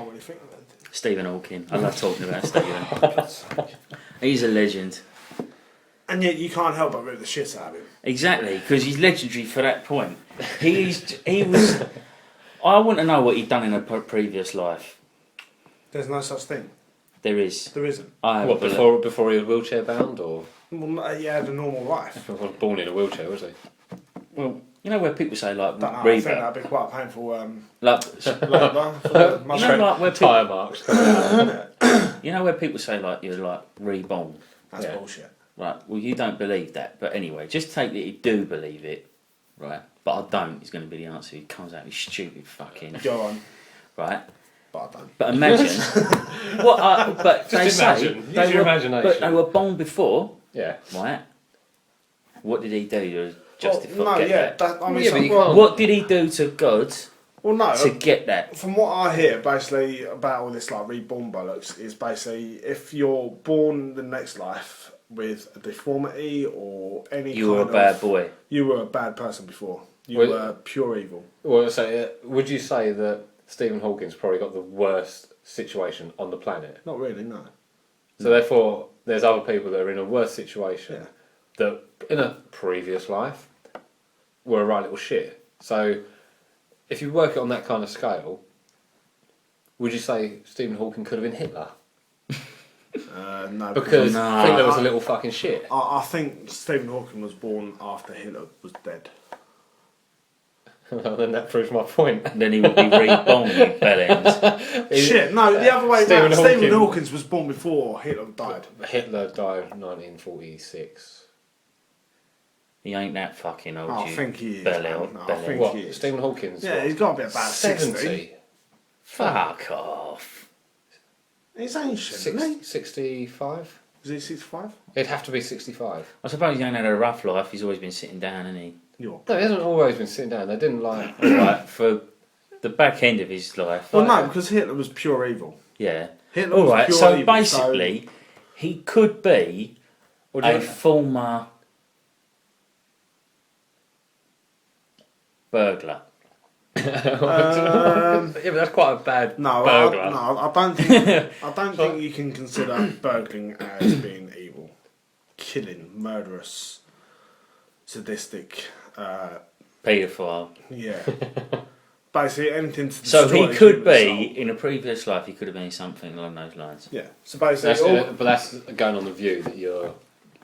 can't really think of anything. Stephen Hawking. I love talking about Stephen. He's a legend. And yet you can't help but rip the shit out of him. Exactly, because he's legendary for that point. He was. I want to know what he'd done in a previous life. There's no such thing. There is. There isn't. What, before he was wheelchair bound, or? Well, he had a normal life. He wasn't born in a wheelchair, was he? Well, you know where people say like I Reba. think that'd be quite a painful Like, labour for the you know, like where tyre marks. you know where people say like you're like reborn. That's bullshit. Right. Well, you don't believe that, but anyway, just take that you do believe it, right? But I don't. Is going to be the answer. He comes out with stupid fucking. Go on. Right. But I don't. But imagine. But Just they imagine. say Use your imagination. But they were born before. Yeah. Right. What did he do to justify Well, no, get yeah. that? I mean, Yeah, but you can't- What did he do to God well, no. to get that? From what I hear, basically about all this like reborn bollocks is basically if you're born the next life with a deformity or any You were a bad boy. You were a bad person before. You Well, were pure evil. Well, so would you say that Stephen Hawking's probably got the worst situation on the planet? Not really, no. So therefore, there's other people that are in a worse situation Yeah. that in a previous life were a right little shit. So if you work it on that kind of scale, would you say Stephen Hawking could have been Hitler? No, Because No. I think there was a little fucking shit. I think Stephen Hawking was born after Hitler was dead. Well, then that proves my point. Then he would be reborn, you bellends. Shit, no, the other way Stephen round. Stephen Hawking- Hawkins was born before Hitler died. Hitler died in 1946. He ain't that fucking old, I you think he is. bellend. man. No, I think What? he is. Stephen Hawking's? Yeah, what? he's got to be about 60. Fuck off. He's ancient, isn't he? 65? Is he 65? It'd have to be 65. I suppose he ain't had a rough life. He's always been sitting down, hasn't he? You're... No, he hasn't always been sitting down. They didn't like. Right, for the back end of his life. Well, no, because Hitler was pure evil. Yeah. Hitler All was right. pure So evil, basically, he could be Or do you- a former burglar. Yeah, but that's quite a bad No, burglar. I don't think. I don't think you can consider burgling as being evil, killing, murderous, sadistic. Paedophile. Yeah, basically anything to. So destroy he a could human be, soul. in a previous life, he could have been something along those lines. Yeah. So basically, But that's going on the view that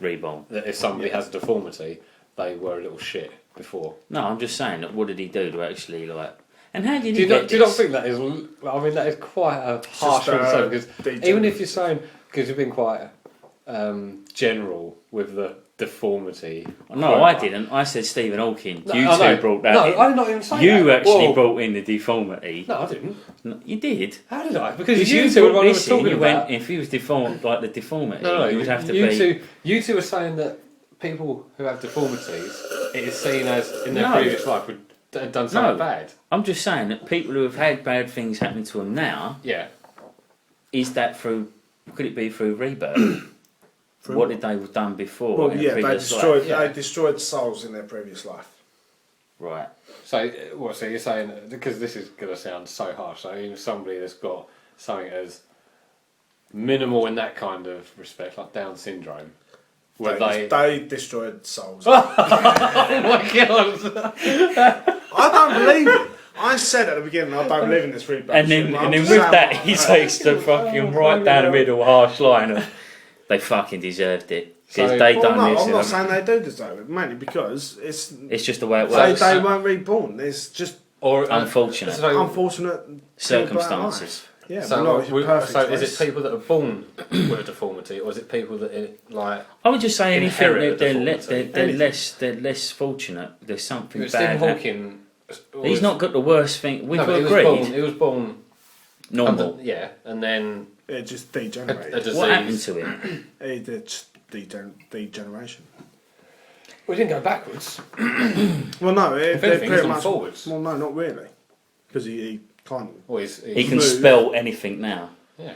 Reborn. that if somebody has a deformity, they were a little shit before. No, I'm just saying that what did he do to actually, like... And how did Do he you, get not, do you not this? think that is? I mean, that is quite a harsh thing to say because even if you're saying because you've been quite general with the deformity. No, I didn't. I said Stephen Hawking. No, You I know. two brought that No, in. I did not even say You that. actually Whoa. brought in the deformity. No, I didn't. No, you did. How did I? Because Because you two were the brought one who was this in, talking you about. went, if he was deformed, like the deformity, No, you would have to you be... You two were saying that people who have deformities, it is seen as in their No. previous life would have done something No. bad. I'm just saying that people who have had bad things happen to them now, Yeah. is that through... Could it be through rebirth? What did they have done before well, in a yeah, they previous destroyed. life? Yeah. They destroyed souls in their previous life. Right. So what? So you're saying because this is going to sound so harsh. So even somebody that's got something as minimal in that kind of respect, like Down syndrome, where They destroyed souls. Oh my god! I don't believe it. I said at the beginning I don't believe in this rebirth. And then, shit, and I'm then just with saying that, what- he takes the fucking right down the middle harsh line of they fucking deserved it because So- they Well, done no, this. I'm not and saying they do deserve it, mainly because it's it's just the way it they, works. they weren't reborn. It's just Or Unfortunate. So, unfortunate Circumstances. Yeah, so, but not we- perfect so is place. it people that are born with a deformity, or is it people that like? I would just say anything Inherit that a they're deformity. they're less fortunate. There's something Stephen bad. Hawking. He's not got the worst thing. We've No, but agreed. he was born Normal. yeah, and then It just a degenerated. disease. What happened to him? It did degeneration. We didn't go backwards. Well, no, If they anything, pretty he's gone much. forwards. Well, no, not really, because he can't. Well, He can Move. spell anything now. yeah.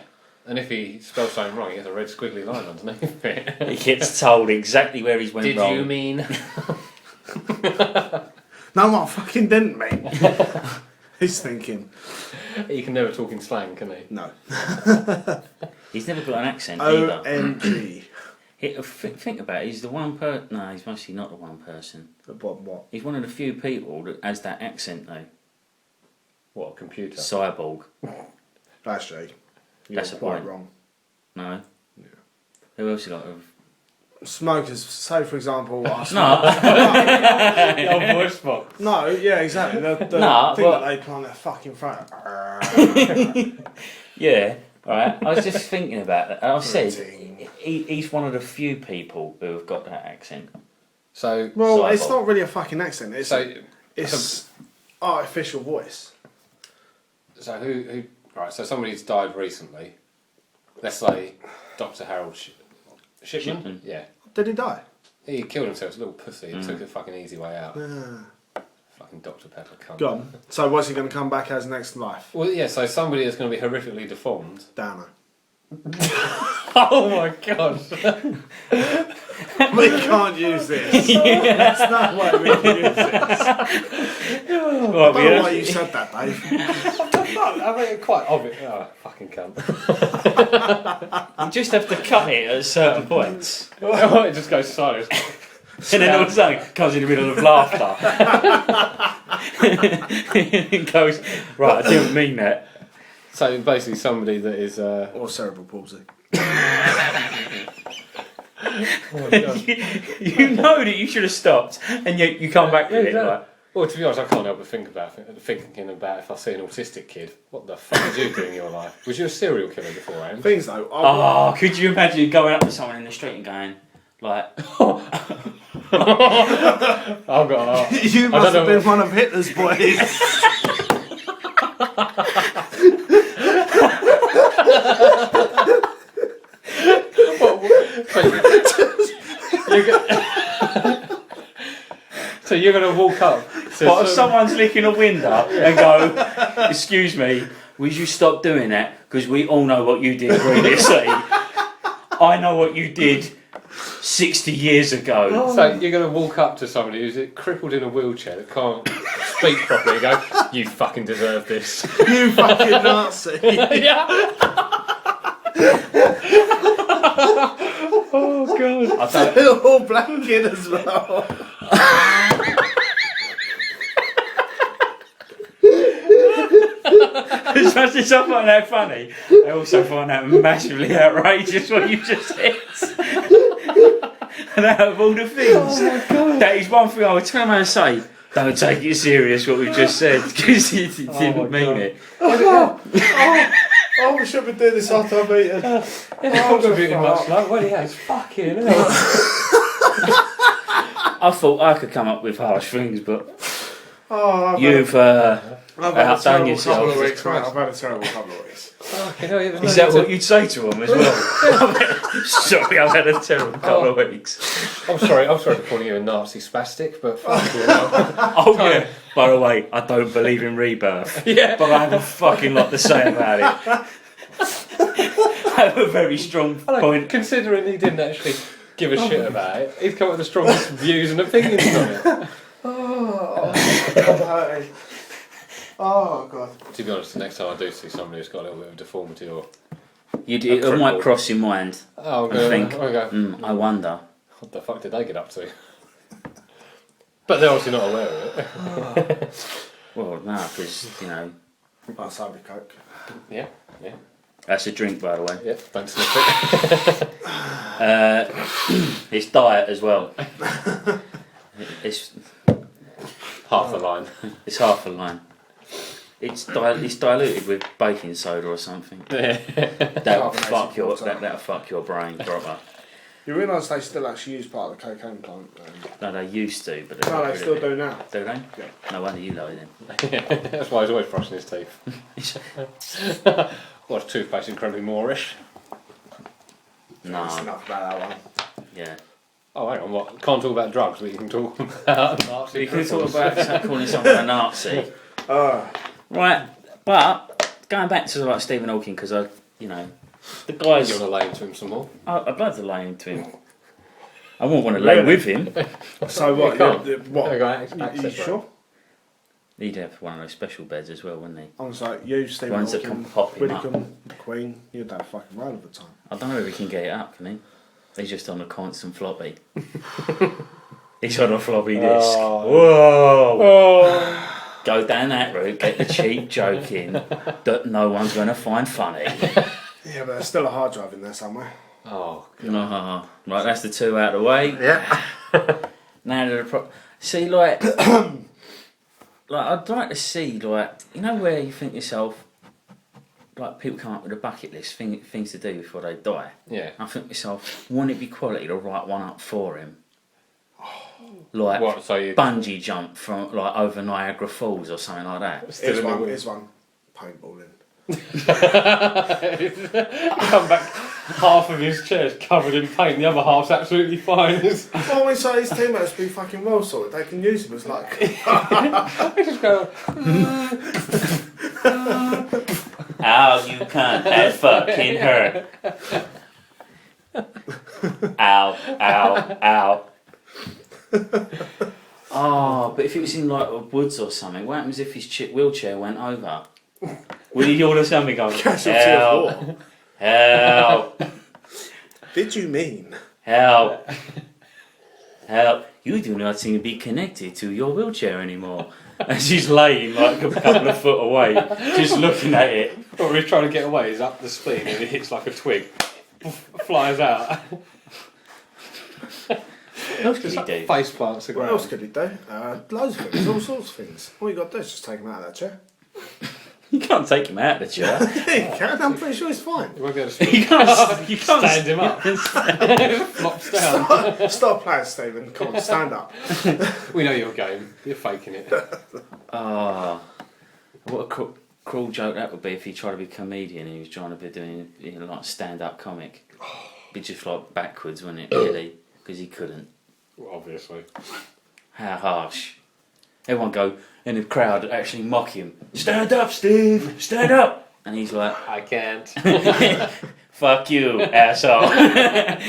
And if he spells something wrong, he has a red squiggly line underneath it. He gets told exactly where he's went Did wrong. you mean? No, I fucking didn't, mate. He's thinking. He can never talk in slang, can he? No. He's never got an accent either. OMG. Think about it. He's the one No, he's mostly not the one person. What? He's one of the few people that has that accent though. What, a computer? Cyborg. Actually, you're That's a quite point. wrong. No. Yeah. Who else you got? Smokers, say for example, I No. Your voice box. No, yeah, exactly. The No, thing but- that they put on their fucking front. Yeah. Right. I was just thinking about that. I said Ting. he's one of the few people who have got that accent. So, Well, Cyborg. it's not really a fucking accent. so, It's artificial voice. so who? Right. So somebody's died recently. Let's say Dr. Harold Shipman. Shipman. Yeah. Did he die? He killed himself. He's a little pussy. He took the fucking easy way out. Ah. Fucking Dr. Pepper cunt. Go on. So what's he going to come back as next life? Well, yeah. So somebody that's going to be horrifically deformed. Downer. Oh my god. We can't use this. That's not why we can use this. I don't know why you said that, Dave. I mean, quite obvious. Oh, fucking cunt. You just have to cut it at certain points. It just goes silent. And then all of a sudden it comes in the middle of laughter. It goes, right, I didn't mean that. So basically, somebody that is. Or cerebral palsy. Oh my God. You know that you should have stopped, and yet you come back with it. exactly. Like, Well, to be honest, I can't help but thinking about if I see an autistic kid. What the fuck did you do in your life? Was you a serial killer beforehand? Things though. oh, could you imagine going up to someone in the street and going, like, I've got. You must have been one of Hitler's boys. So you're going to walk up to what if someone's licking a window and go, excuse me, would you stop doing that? Because we all know what you did previously. I know what you did 60 years ago. So you're going to walk up to somebody who's crippled in a wheelchair that can't speak properly and go, you fucking deserve this. You fucking Nazi. Yeah. Oh god. I don't, Little all black kid as well. as much as I find that funny, I also find that massively outrageous what you just said. And out of all the things, that is one thing I would turn around and say, don't take it serious what we've just said, because you didn't mean it. Oh, we should be doing this after I've eaten. Contributing much like, well, yeah, it's fucking hell. I thought I could come up with harsh things, but Oh, you've I've had a outdone terrible yourself. couple of weeks, mate. I've had a terrible couple of weeks. Fucking hell, Is that what you'd say to them as well? Sorry, I've had a terrible couple of weeks. I'm sorry for calling you a Nazi spastic, but fuck you. Oh yeah, by the way, I don't believe in rebirth. Yeah. But I have a fucking lot to say about it. I have a very strong point. Considering he didn't actually give a shit about it, he's come up with the strongest views and opinions on it. Oh, I'm hurting. Oh, God. To be honest, the next time I do see somebody who's got a little bit of deformity or... It might cross your mind. Oh, I'm I think, go, I wonder. what the fuck did they get up to? But they're obviously not aware of it. Well, no, because, you know, That's Sober Coke. Yeah. that's a drink, by the way. Yeah, don't sniff it. It's diet as well. It's Half a line. It's half a line. It's diluted with baking soda or something. That'll fuck your brain proper. You realise they still actually use part of the cocaine plant? No, they used to, but No, they still do now. Do they? Yeah. No wonder you know it then. That's why he's always brushing his teeth. Well, his toothpaste incredibly Moorish. That's No, enough about that one. yeah. Oh, hang on, what? Can't talk about drugs, but you can talk about Nazi We could talk cripples. about calling someone a Nazi. Right, but going back to like Stephen Hawking, because the guys. You want to lay into him some more? I'd love to lay into him. I wouldn't want to lay with him. So what? can't. What? Yeah, go ahead, You access sure? He'd have one of those special beds as well, wouldn't he? I was like, you, Stephen Ones that Hawking, can pop him up. Whitcomb, Queen, you'd have a fucking roll of the time. I don't know if he can get it up, can he? He's just on a constant floppy. He's on a floppy disk. Oh. Whoa! Go down that route, get the cheap joke in that no one's going to find funny. Yeah, but there's still a hard drive in there somewhere. Oh. Right, that's the two out of the way. Yeah. Now to the see, like, I'd like to see, like, you know, where you think to yourself, like, people come up with a bucket list, things to do before they die. Yeah. I think to myself, wouldn't it be quality to write one up for him? Like, What, so you bungee jump from, like, over Niagara Falls or something like that. still in the woods? Here's one. Paintballing. Come back, half of his chair's covered in paint, the other half's absolutely fine. Well, we say his teammates be fucking well sorted. They can use him as like. They just go. Ow, you cunt, that fucking hurt. Ow, ow, ow. Oh, but if it was in like a woods or something, what happens if his wheelchair went over? Will he order something going, Casualty of war. help, Did you mean? help, help. You do not seem to be connected to your wheelchair anymore. And she's laying like a couple of foot away, just looking at it. What he's trying to get away is up the spleen and it hits like a twig, flies out. What else could he do? Face plants the What ground. else could he do? Loads of things, all sorts of things. All you got to do is just take him out of that chair. You can't take him out of the chair. Yeah, you can. I'm pretty sure he's fine. You won't be able to You can't stand him up. Flops down. Stop playing, Stephen. Come on, stand up. We know your game. You're faking it. Ah, what a cruel joke that would be if he tried to be a comedian and he was trying to be doing, you know, like stand-up comic. Be just like backwards, wouldn't it? Really, because he couldn't. Well, obviously. How harsh. Everyone go, and the crowd actually mock him. Stand up, Steve! Stand up! And he's like, I can't. fuck you, asshole. I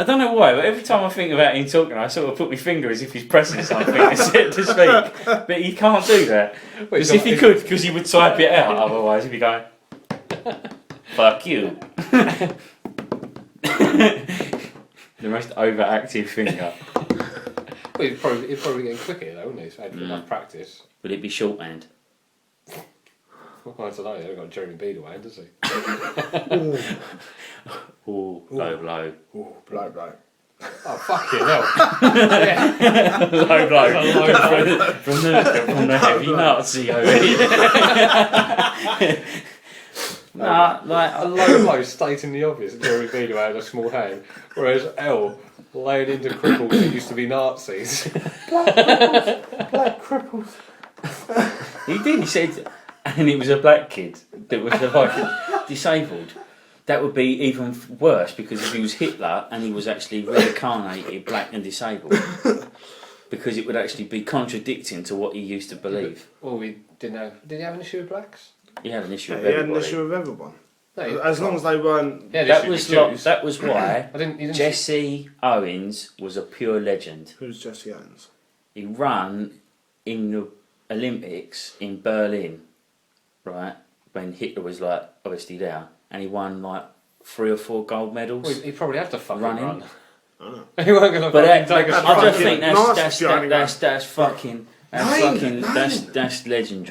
don't know why, but every time I think about him talking, I sort of put my finger as if he's pressing something to speak. But he can't do that. As if he could, because he would type it out. Otherwise, he'd be going, fuck you. The most overactive finger. Well, he'd probably get quicker though, wouldn't he? So he'd enough practice. Would it be shorthand? Well, I don't know, he hasn't got Jeremy Beadle, does he? Ooh, low blow. Ooh, blow, blow. Oh, fucking hell. Low blow. That's a low blow. From the heavy Nazi over here. Nah, like, A low blow stating the obvious that Jeremy Beadle had a small hand, whereas L laid into cripples that used to be Nazis. Black cripples. he did, he said, and it was a black kid that was like disabled. That would be even worse because if he was Hitler and he was actually reincarnated black and disabled, because it would actually be contradicting to what he used to believe. Well, we didn't have. Did he have an issue with blacks? He had an issue with He had an everybody. issue with everyone. No, As long as they weren't. he had That issues was with Jews. that was why I didn't. Jesse Owens was a pure legend. Who's Jesse Owens? He ran in the Olympics in Berlin, right, when Hitler was like obviously there, and he won like 3 or 4 gold medals. Well, he probably had to fucking Running. run. I know. He weren't going to But fucking take a I just sprint. think Nice that's journey, fucking Nine. that's legendary.